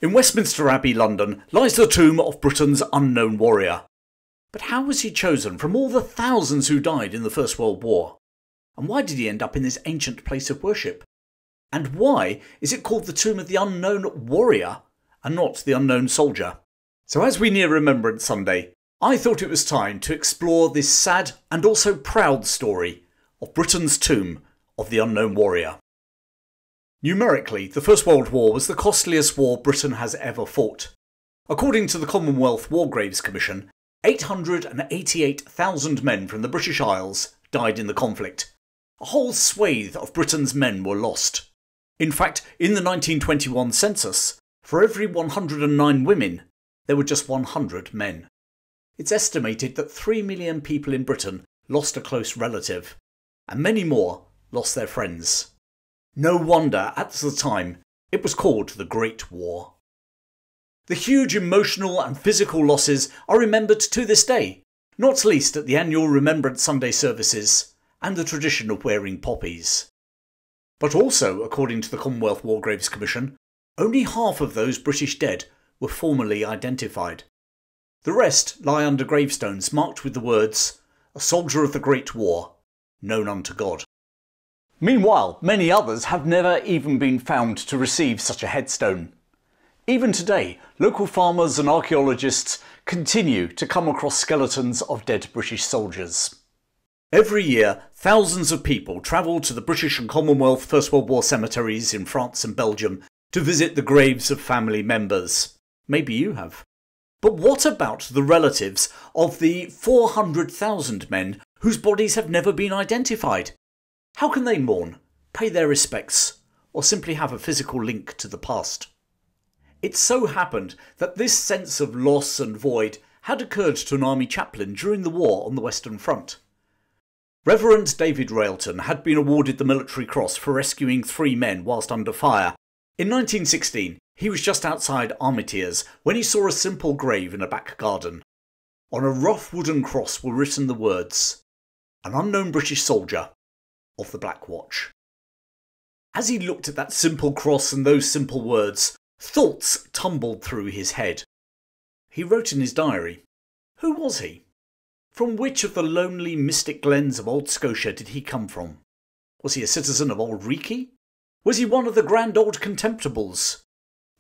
In Westminster Abbey, London, lies the tomb of Britain's unknown warrior. But how was he chosen from all the thousands who died in the First World War? And why did he end up in this ancient place of worship? And why is it called the Tomb of the Unknown Warrior and not the Unknown Soldier? So as we near Remembrance Sunday, I thought it was time to explore this sad and also proud story of Britain's Tomb of the Unknown Warrior. Numerically, the First World War was the costliest war Britain has ever fought. According to the Commonwealth War Graves Commission, 888,000 men from the British Isles died in the conflict. A whole swathe of Britain's men were lost. In fact, in the 1921 census, for every 109 women, there were just 100 men. It's estimated that 3 million people in Britain lost a close relative, and many more lost their friends. No wonder, at the time, it was called the Great War. The huge emotional and physical losses are remembered to this day, not least at the annual Remembrance Sunday services and the tradition of wearing poppies. But also, according to the Commonwealth War Graves Commission, only half of those British dead were formally identified. The rest lie under gravestones marked with the words, "A soldier of the Great War, known unto God." Meanwhile, many others have never even been found to receive such a headstone. Even today, local farmers and archaeologists continue to come across skeletons of dead British soldiers. Every year, thousands of people travel to the British and Commonwealth First World War cemeteries in France and Belgium to visit the graves of family members. Maybe you have. But what about the relatives of the 400,000 men whose bodies have never been identified? How can they mourn, pay their respects, or simply have a physical link to the past? It so happened that this sense of loss and void had occurred to an army chaplain during the war on the Western Front. Reverend David Railton had been awarded the Military Cross for rescuing 3 men whilst under fire. In 1916, he was just outside Armentières when he saw a simple grave in a back garden. On a rough wooden cross were written the words, "An unknown British soldier of the Black Watch." As he looked at that simple cross and those simple words, thoughts tumbled through his head. He wrote in his diary, who was he? From which of the lonely mystic glens of old Scotia did he come from? Was he a citizen of Old Reekie? Was he one of the grand old contemptibles?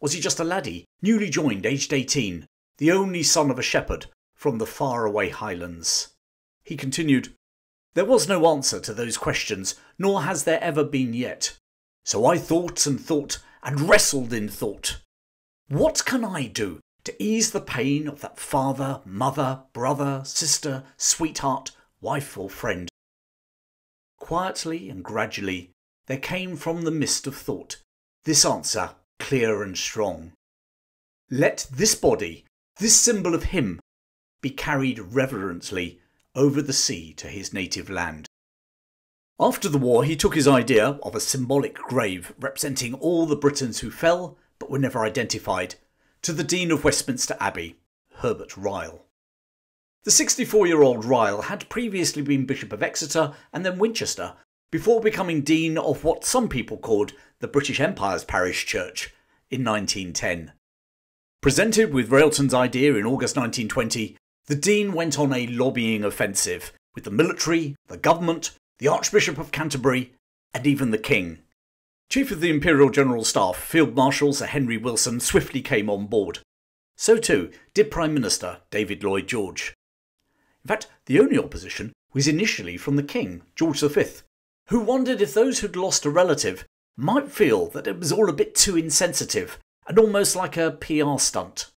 Was he just a laddie, newly joined, aged 18, the only son of a shepherd from the faraway Highlands? He continued, "There was no answer to those questions, nor has there ever been yet. So I thought and wrestled in thought. What can I do to ease the pain of that father, mother, brother, sister, sweetheart, wife or friend?" Quietly and gradually there came from the mist of thought this answer, clear and strong. Let this body, this symbol of him, be carried reverently over the sea to his native land. After the war, he took his idea of a symbolic grave representing all the Britons who fell but were never identified to the Dean of Westminster Abbey, Herbert Ryle. The 64-year-old Ryle had previously been Bishop of Exeter and then Winchester before becoming Dean of what some people called the British Empire's Parish Church in 1910. Presented with Railton's idea in August 1920, the Dean went on a lobbying offensive with the military, the government, the Archbishop of Canterbury, and even the King. Chief of the Imperial General Staff, Field Marshal Sir Henry Wilson, swiftly came on board. So too did Prime Minister David Lloyd George. In fact, the only opposition was initially from the King, George V, who wondered if those who'd lost a relative might feel that it was all a bit too insensitive and almost like a PR stunt.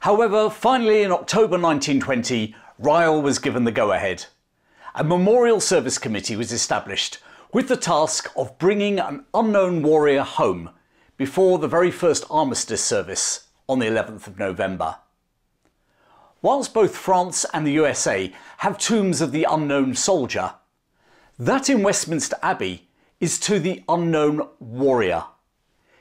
However, finally in October 1920, Ryle was given the go-ahead. A memorial service committee was established with the task of bringing an unknown warrior home before the very first armistice service on the 11th of November. Whilst both France and the USA have tombs of the unknown soldier, that in Westminster Abbey is to the unknown warrior.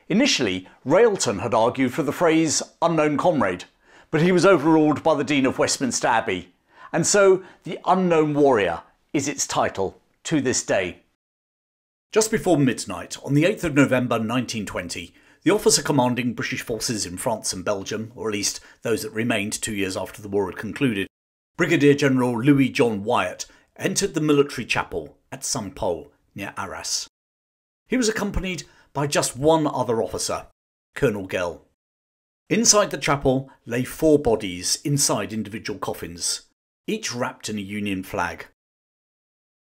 Initially, Railton had argued for the phrase unknown comrade, but he was overruled by the Dean of Westminster Abbey, and so the unknown warrior is its title to this day. Just before midnight on the 8th of November 1920, the The officer commanding British forces in France and Belgium, or at least those that remained 2 years after the war had concluded, Brigadier General Louis John Wyatt, entered the military chapel at St. Paul near Arras. He was accompanied by just one other officer, Colonel Gell. Inside the chapel lay 4 bodies inside individual coffins, each wrapped in a Union flag.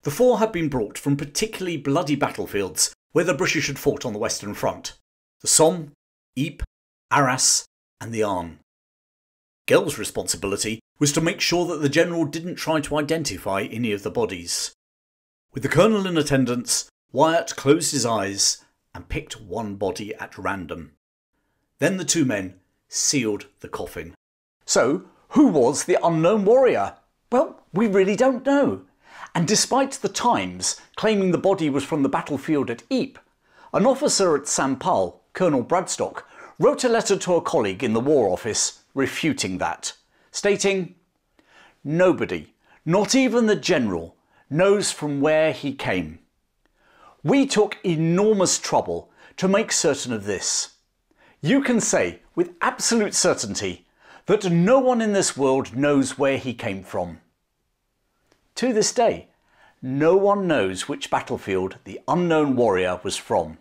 The 4 had been brought from particularly bloody battlefields where the British had fought on the Western Front: the Somme, Ypres, Arras and the Arne. Gell's responsibility was to make sure that the general didn't try to identify any of the bodies. With the colonel in attendance, Wyatt closed his eyes and picked one body at random. Then the 2 men sealed the coffin. So, who was the unknown warrior? Well, we really don't know. And despite the Times claiming the body was from the battlefield at Ypres, an officer at St. Paul, Colonel Bradstock, wrote a letter to a colleague in the War Office refuting that, stating, "Nobody, not even the general, knows from where he came. We took enormous trouble to make certain of this. You can say with absolute certainty that no one in this world knows where he came from." To this day, no one knows which battlefield the unknown warrior was from.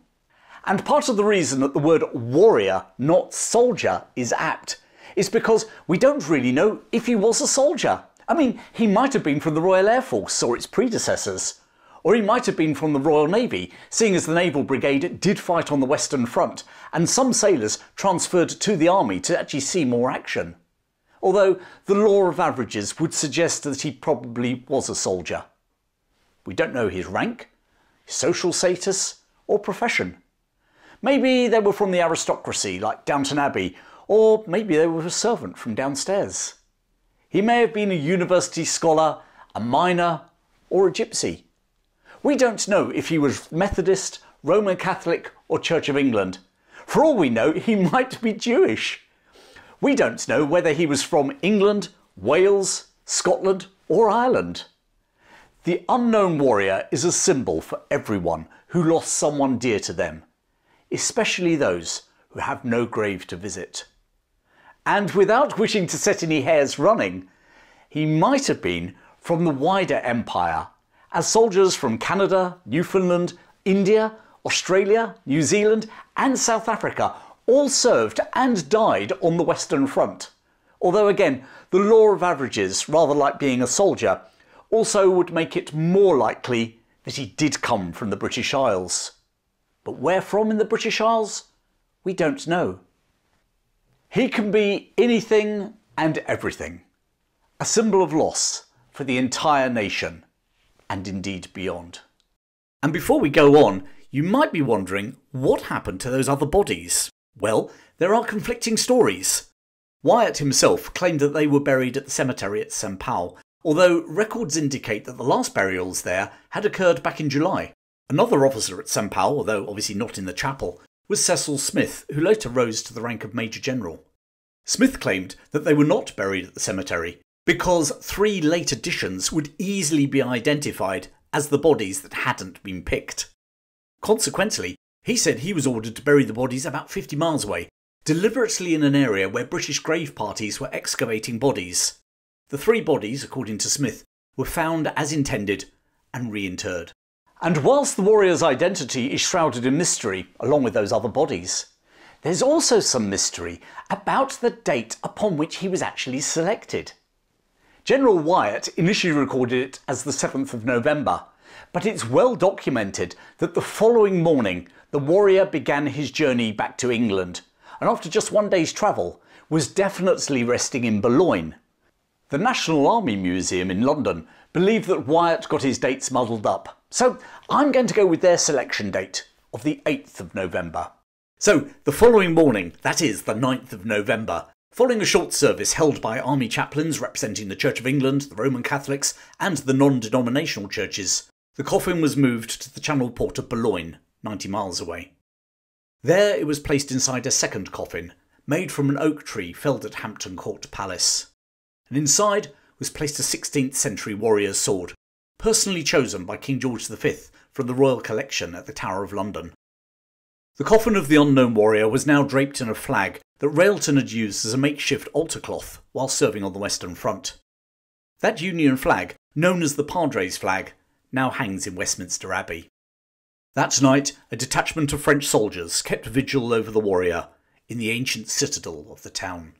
And part of the reason that the word warrior, not soldier, is apt is because we don't really know if he was a soldier. I mean, he might have been from the Royal Air Force or its predecessors. Or he might have been from the Royal Navy, seeing as the Naval Brigade did fight on the Western Front, and some sailors transferred to the army to actually see more action. Although the law of averages would suggest that he probably was a soldier. We don't know his rank, social status or profession. Maybe they were from the aristocracy like Downton Abbey, or maybe they were a servant from downstairs. He may have been a university scholar, a miner or a gypsy. We don't know if he was Methodist, Roman Catholic or Church of England. For all we know, he might be Jewish. We don't know whether he was from England, Wales, Scotland or Ireland. The unknown warrior is a symbol for everyone who lost someone dear to them, especially those who have no grave to visit. And without wishing to set any hairs running, he might have been from the wider empire, as soldiers from Canada, Newfoundland, India, Australia, New Zealand and South Africa all served and died on the Western Front. Although again, the law of averages, rather like being a soldier, also would make it more likely that he did come from the British Isles. But where from in the British Isles? We don't know. He can be anything and everything. A symbol of loss for the entire nation, and indeed beyond. And before we go on, you might be wondering what happened to those other bodies. Well, there are conflicting stories. Wyatt himself claimed that they were buried at the cemetery at St. Paul, although records indicate that the last burials there had occurred back in July. Another officer at St. Paul, although obviously not in the chapel, was Cecil Smith, who later rose to the rank of Major General. Smith claimed that they were not buried at the cemetery because 3 late additions would easily be identified as the bodies that hadn't been picked. Consequently, he said he was ordered to bury the bodies about 50 miles away, deliberately in an area where British grave parties were excavating bodies. The 3 bodies, according to Smith, were found as intended and reinterred. And whilst the warrior's identity is shrouded in mystery, along with those other bodies, there's also some mystery about the date upon which he was actually selected. General Wyatt initially recorded it as the 7th of November, but it's well documented that the following morning the warrior began his journey back to England, and after just 1 day's travel was definitely resting in Boulogne. The National Army Museum in London believe that Wyatt got his dates muddled up, so I'm going to go with their selection date of the 8th of November. So the following morning, that is the 9th of November, following a short service held by army chaplains representing the Church of England, the Roman Catholics and the non-denominational churches, the coffin was moved to the Channel port of Boulogne, 90 miles away. There it was placed inside a second coffin, made from an oak tree felled at Hampton Court Palace. And inside was placed a 16th century warrior's sword, personally chosen by King George V from the royal collection at the Tower of London. The coffin of the unknown warrior was now draped in a flag that Railton had used as a makeshift altar cloth while serving on the Western Front. That Union flag, known as the Padres flag, now hangs in Westminster Abbey. That night, a detachment of French soldiers kept vigil over the warrior in the ancient citadel of the town.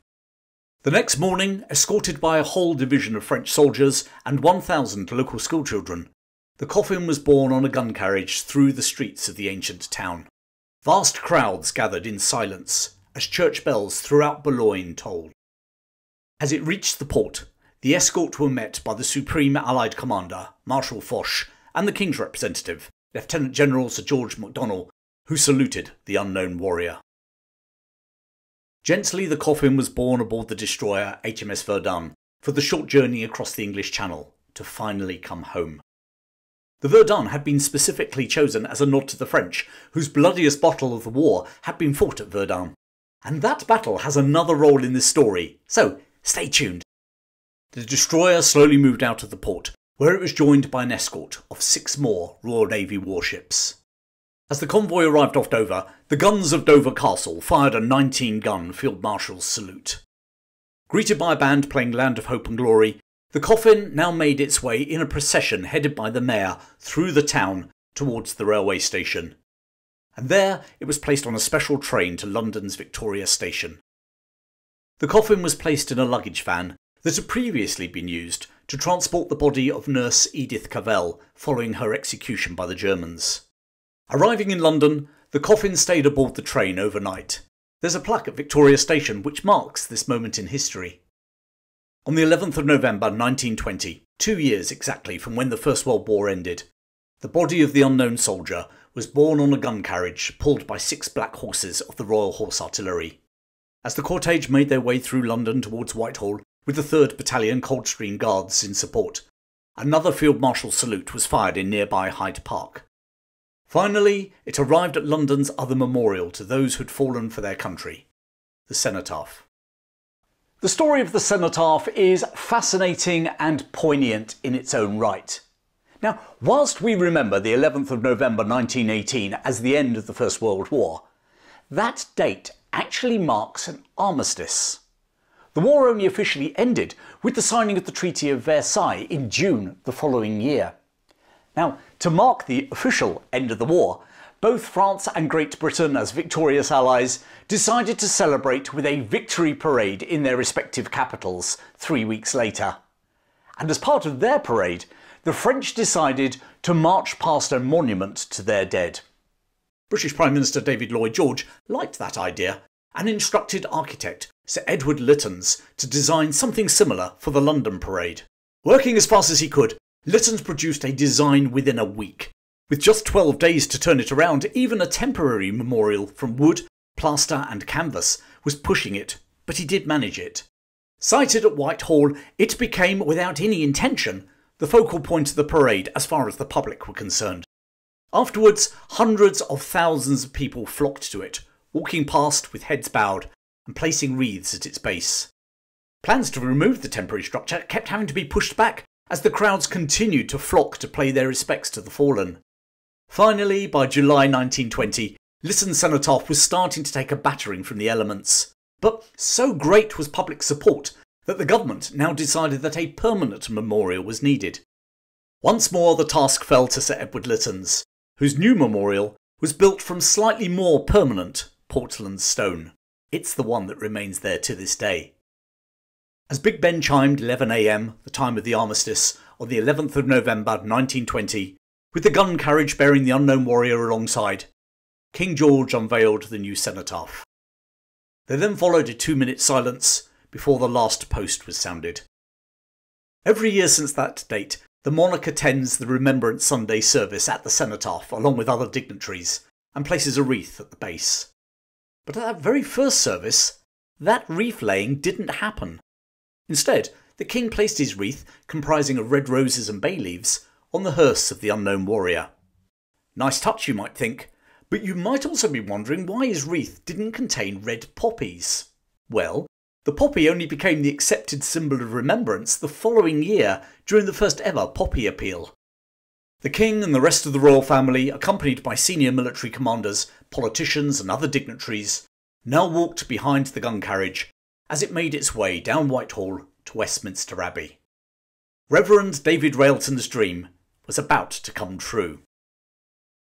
The next morning, escorted by a whole division of French soldiers and 1,000 local schoolchildren, the coffin was borne on a gun carriage through the streets of the ancient town. Vast crowds gathered in silence as church bells throughout Boulogne tolled. As it reached the port, the escort were met by the Supreme Allied Commander, Marshal Foch, and the King's representative, Lieutenant General Sir George Macdonell, who saluted the unknown warrior. Gently the coffin was borne aboard the destroyer HMS Verdun for the short journey across the English Channel to finally come home. The Verdun had been specifically chosen as a nod to the French, whose bloodiest battle of the war had been fought at Verdun. And that battle has another role in this story, so stay tuned. The destroyer slowly moved out of the port, where it was joined by an escort of 6 more Royal Navy warships. As the convoy arrived off Dover, the guns of Dover Castle fired a 19-gun Field Marshal's salute. Greeted by a band playing Land of Hope and Glory, the coffin now made its way in a procession headed by the mayor through the town towards the railway station. And there it was placed on a special train to London's Victoria Station. The coffin was placed in a luggage van that had previously been used to transport the body of Nurse Edith Cavell following her execution by the Germans. Arriving in London, the coffin stayed aboard the train overnight. There's a plaque at Victoria Station which marks this moment in history. On the 11th of November 1920, 2 years exactly from when the First World War ended, the body of the unknown soldier was borne on a gun carriage pulled by 6 black horses of the Royal Horse Artillery. As the cortege made their way through London towards Whitehall with the 3rd Battalion Coldstream Guards in support, another Field Marshal salute was fired in nearby Hyde Park. Finally, it arrived at London's other memorial to those who'd fallen for their country, the Cenotaph. The story of the Cenotaph is fascinating and poignant in its own right. Now, whilst we remember the 11th of November 1918 as the end of the First World War, that date actually marks an armistice. The war only officially ended with the signing of the Treaty of Versailles in June the following year. Now, to mark the official end of the war, both France and Great Britain, as victorious allies, decided to celebrate with a victory parade in their respective capitals 3 weeks later. And as part of their parade, the French decided to march past a monument to their dead. British Prime Minister David Lloyd George liked that idea and instructed architect Sir Edward Lytton's to design something similar for the London parade. Working as fast as he could, Lytton's produced a design within a week. With just 12 days to turn it around, even a temporary memorial from wood, plaster and canvas was pushing it, but he did manage it. Sited at Whitehall, it became, without any intention, the focal point of the parade as far as the public were concerned. Afterwards, hundreds of thousands of people flocked to it, walking past with heads bowed and placing wreaths at its base. Plans to remove the temporary structure kept having to be pushed back as the crowds continued to flock to pay their respects to the fallen. Finally, by July 1920, Lytton's Cenotaph was starting to take a battering from the elements. But so great was public support that the government now decided that a permanent memorial was needed. Once more the task fell to Sir Edward Lytton's, whose new memorial was built from slightly more permanent Portland stone. It's the one that remains there to this day. As Big Ben chimed 11 AM, the time of the armistice, on the 11th of November 1920, with the gun carriage bearing the unknown warrior alongside, King George unveiled the new cenotaph. There then followed a 2-minute silence before the last post was sounded. Every year since that date, the monarch attends the Remembrance Sunday service at the cenotaph along with other dignitaries and places a wreath at the base. But at that very first service, that wreath laying didn't happen. Instead, the king placed his wreath, comprising of red roses and bay leaves, on the hearse of the unknown warrior. Nice touch, you might think, but you might also be wondering why his wreath didn't contain red poppies. Well, the poppy only became the accepted symbol of remembrance the following year during the first ever poppy appeal. The king and the rest of the royal family, accompanied by senior military commanders, politicians and other dignitaries, now walked behind the gun carriage as it made its way down Whitehall to Westminster Abbey. Reverend David Railton's dream was about to come true.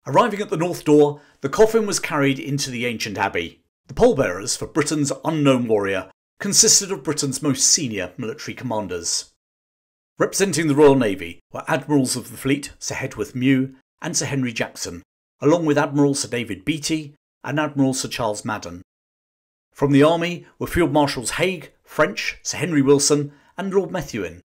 Arriving at the north door, the coffin was carried into the ancient abbey. The pallbearers for Britain's unknown warrior consisted of Britain's most senior military commanders. Representing the Royal Navy were Admirals of the Fleet Sir Hedworth Mew and Sir Henry Jackson, along with Admiral Sir David Beatty and Admiral Sir Charles Madden. From the army were Field Marshals Haig, French, Sir Henry Wilson and Lord Methuen.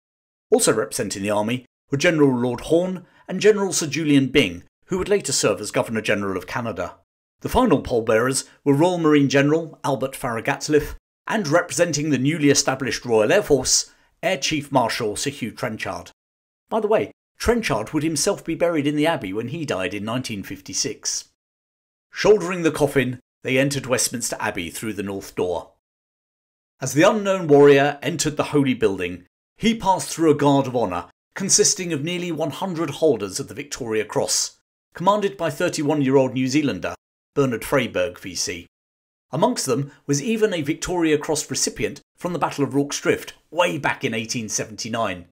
Also representing the army were General Lord Horne and General Sir Julian Byng, who would later serve as Governor-General of Canada. The final pallbearers were Royal Marine General Albert Farragut-Liffe and, representing the newly established Royal Air Force, Air Chief Marshal Sir Hugh Trenchard. By the way, Trenchard would himself be buried in the Abbey when he died in 1956. Shouldering the coffin, they entered Westminster Abbey through the north door. As the unknown warrior entered the holy building, he passed through a guard of honour consisting of nearly 100 holders of the Victoria Cross, commanded by 31-year-old New Zealander Bernard Freyberg VC. Amongst them was even a Victoria Cross recipient from the Battle of Rorke's Drift way back in 1879.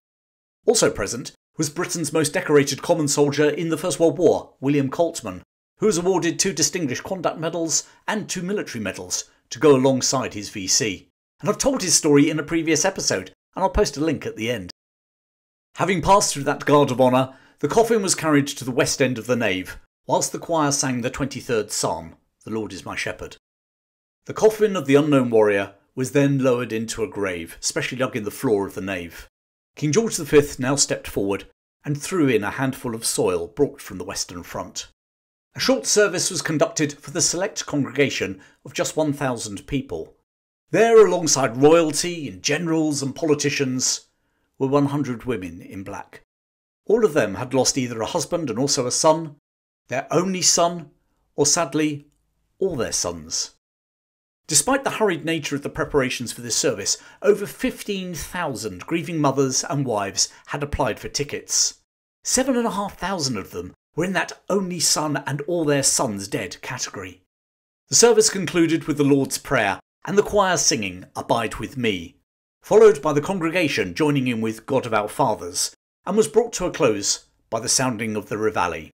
Also present was Britain's most decorated common soldier in the First World War, William Coltman, who was awarded 2 Distinguished Conduct Medals and 2 military medals to go alongside his VC. And I've told his story in a previous episode, and I'll post a link at the end. Having passed through that guard of honour, the coffin was carried to the west end of the nave, whilst the choir sang the 23rd Psalm, "The Lord is my shepherd." The coffin of the unknown warrior was then lowered into a grave, specially dug in the floor of the nave. King George V now stepped forward and threw in a handful of soil brought from the Western Front. A short service was conducted for the select congregation of just 1,000 people. There, alongside royalty and generals and politicians, were 100 women in black. All of them had lost either a husband and also a son, their only son, or sadly, all their sons. Despite the hurried nature of the preparations for this service, over 15,000 grieving mothers and wives had applied for tickets. 7,500 of them were in that only son and all their sons dead category. The service concluded with the Lord's Prayer and the choir singing "Abide with Me," followed by the congregation joining in with "God of our Fathers," and was brought to a close by the sounding of the Reveille.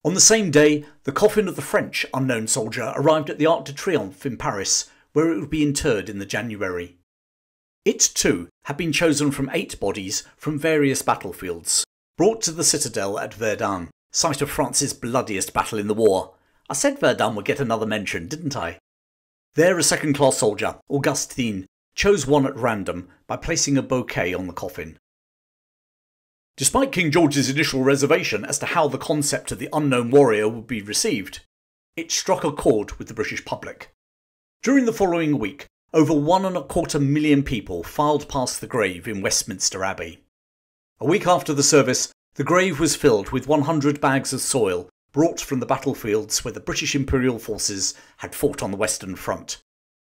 On the same day, the coffin of the French unknown soldier arrived at the Arc de Triomphe in Paris, where it would be interred in the January. It too had been chosen from 8 bodies from various battlefields, brought to the citadel at Verdun, site of France's bloodiest battle in the war. I said Verdun would get another mention, didn't I? There a second-class soldier, Augustine, chose one at random by placing a bouquet on the coffin. Despite King George's initial reservation as to how the concept of the unknown warrior would be received, it struck a chord with the British public. During the following week, over 1.25 million people filed past the grave in Westminster Abbey. A week after the service, the grave was filled with 100 bags of soil brought from the battlefields where the British Imperial forces had fought on the Western Front.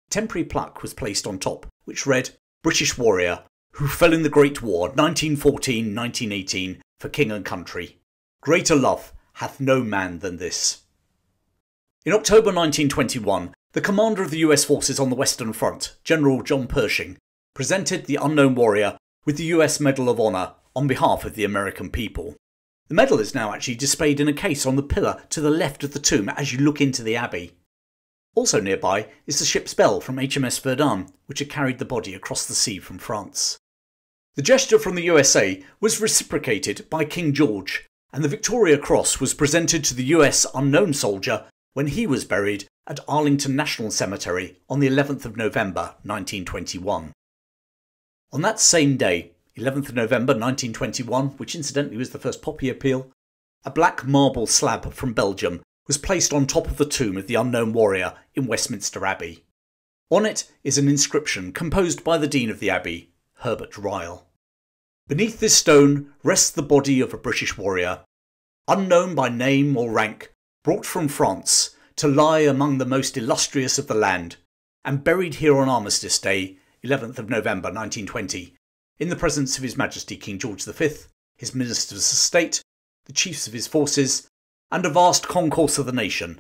A temporary plaque was placed on top, which read, "British warrior, who fell in the Great War 1914-1918 for king and country. Greater love hath no man than this." In October 1921, the commander of the US forces on the Western Front, General John Pershing, presented the unknown warrior with the US Medal of Honor on behalf of the American people. The medal is now actually displayed in a case on the pillar to the left of the tomb as you look into the abbey. Also nearby is the ship's bell from HMS Verdun, which had carried the body across the sea from France. The gesture from the USA was reciprocated by King George, and the Victoria Cross was presented to the US unknown soldier when he was buried at Arlington National Cemetery on the 11th of November 1921. On that same day, 11th of November 1921, which incidentally was the first poppy appeal, a black marble slab from Belgium was placed on top of the tomb of the unknown warrior in Westminster Abbey. On it is an inscription composed by the Dean of the Abbey, Herbert Ryle. Beneath this stone rests the body of a British warrior, unknown by name or rank, brought from France to lie among the most illustrious of the land, and buried here on Armistice Day, 11th of November 1920, in the presence of His Majesty King George V, his ministers of state, the chiefs of his forces, and a vast concourse of the nation.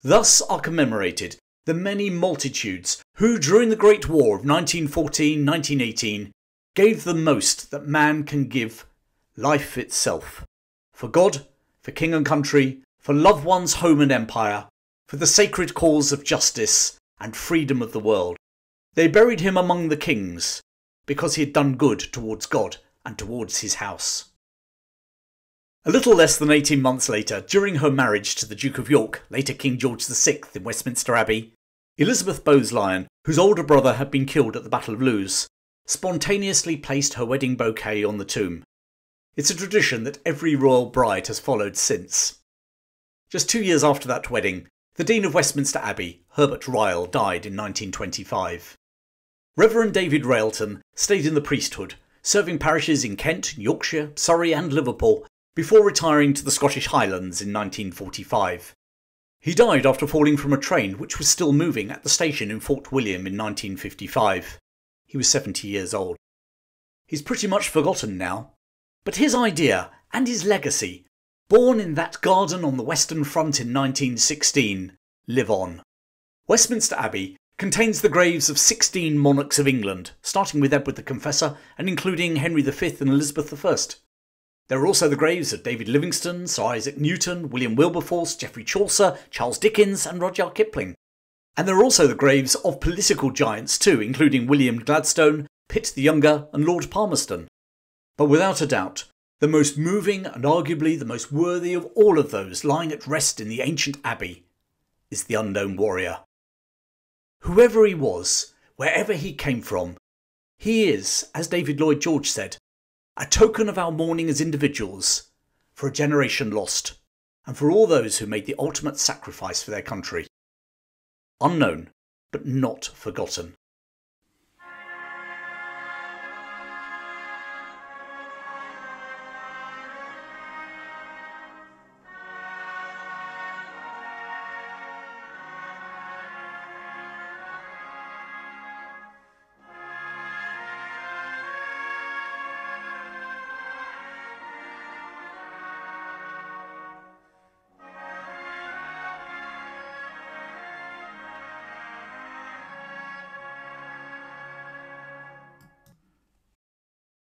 Thus are commemorated the many multitudes who, during the Great War of 1914-1918, gave the most that man can give, life itself, for God, for king and country, for loved ones, home and empire, for the sacred cause of justice and freedom of the world. They buried him among the kings, because he had done good towards God and towards his house. A little less than 18 months later, during her marriage to the Duke of York, later King George VI in Westminster Abbey, Elizabeth Bowes-Lyon, whose older brother had been killed at the Battle of Lewes, spontaneously placed her wedding bouquet on the tomb. It's a tradition that every royal bride has followed since. Just 2 years after that wedding, the Dean of Westminster Abbey, Herbert Ryle, died in 1925. Reverend David Railton stayed in the priesthood, serving parishes in Kent, Yorkshire, Surrey and Liverpool, before retiring to the Scottish Highlands in 1945. He died after falling from a train which was still moving at the station in Fort William in 1955. He was 70 years old. He's pretty much forgotten now, but his idea and his legacy, born in that garden on the Western Front in 1916, live on. Westminster Abbey contains the graves of 16 monarchs of England, starting with Edward the Confessor and including Henry V and Elizabeth I. There are also the graves of David Livingstone, Sir Isaac Newton, William Wilberforce, Geoffrey Chaucer, Charles Dickens and Rudyard Kipling. And there are also the graves of political giants too, including William Gladstone, Pitt the Younger and Lord Palmerston. But without a doubt, the most moving and arguably the most worthy of all of those lying at rest in the ancient abbey is the unknown warrior. Whoever he was, wherever he came from, he is, as David Lloyd George said, a token of our mourning as individuals, for a generation lost, and for all those who made the ultimate sacrifice for their country. Unknown, but not forgotten.